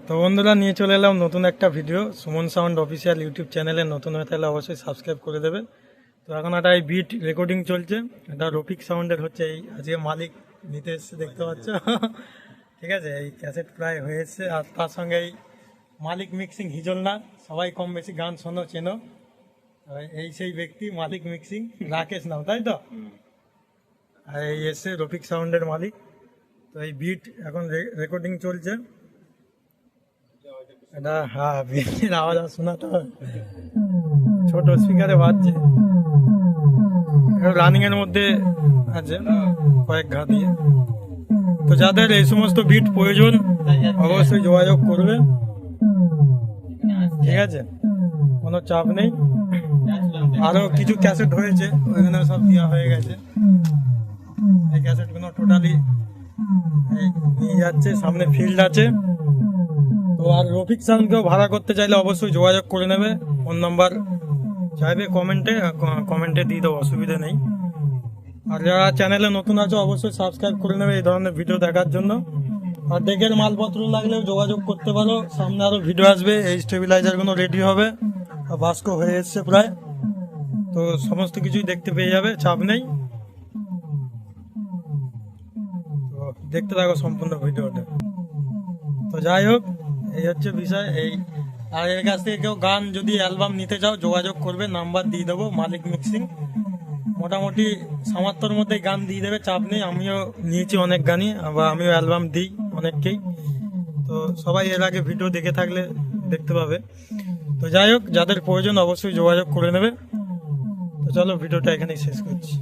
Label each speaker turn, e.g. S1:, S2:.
S1: তো বন্ধুরা নিয়ে চলে এলাম নতুন একটা video. Suman sound official YouTube চ্যানেলে নতুন হয়ে থাকলে অবশ্যই সাবস্ক্রাইব করে দেবে। তো এখন একটা এই বিট রেকর্ডিং চলছে, এটা রফিক সাউন্ডের হচ্ছে। এই আজকে মালিক নিতে এসছে, দেখতে পাচ্ছ। ঠিক আছে, এই ক্যাসেট প্রায় হয়ে এসছে। আর তার সঙ্গে এই মালিক মিক্সিং হিজলনাথ, সবাই কম বেশি গান শোনো চেনো। এই সেই ব্যক্তি মালিক মিক্সিং, রাকেশ নাম, তাই তো? আর এই এসে রফিক সাউন্ডের মালিক। তো এই বিট এখন রেকর্ডিং চলছে। এটা হ্যাঁ, বিটের আওয়াজ শোনা তো ছোট স্পিকারে বাজছে। রানিং এর মধ্যে আছে কয়েক ঘা দিয়ে। তো যাদের এই সমস্ত বিট প্রয়োজন অবশ্যই যোগাযোগ করবে, ঠিক আছে? কোনো চাপ নেই। আরো কিছু ক্যাসেট হয়েছে, ওইখানে সব দেওয়া হয়ে গেছে। এই ক্যাসেটগুলো টোটালি নিয়ে যাচ্ছে, সামনে ফিল্ড আছে। তো আর রফিক সাউন্ডকেও ভাড়া করতে চাইলে অবশ্যই যোগাযোগ করে নেবে। ফোন নাম্বার চাইবে কমেন্টে দিয়ে দেবো, অসুবিধা নেই। আর যারা চ্যানেলে নতুন আছে অবশ্যই সাবস্ক্রাইব করে নেবে এই ধরনের ভিডিও দেখার জন্য। আর ডেকের মালপত্র লাগলেও যোগাযোগ করতে পারো। সামনে আরো ভিডিও আসবে, এই স্টেবিলাইজারগুলো রেডি হবে, আর বাস্ক হয়ে এসছে প্রায়। তো সমস্ত কিছুই দেখতে পেয়ে যাবে, চাপ নেই। তো দেখতে থাকো সম্পূর্ণ ভিডিওটা। তো যাই হোক, এই হচ্ছে বিষয়। এই আর এর কাছ থেকে কেউ গান যদি অ্যালবাম নিতে চাও যোগাযোগ করবে, নাম্বার দিয়ে দেবো। মালিক মিক্সিং মোটামুটি সামর্থ্যর মধ্যে গান দিয়ে দেবে, চাপ নেই। আমিও নিয়েছি অনেক গানই, বা আমিও অ্যালবাম দিই অনেককেই। তো সবাই এর আগে ভিডিও দেখে থাকলে দেখতে পাবে। তো যাই হোক, যাদের প্রয়োজন অবশ্যই যোগাযোগ করে নেবে। তো চলো ভিডিওটা এখানেই শেষ করছি।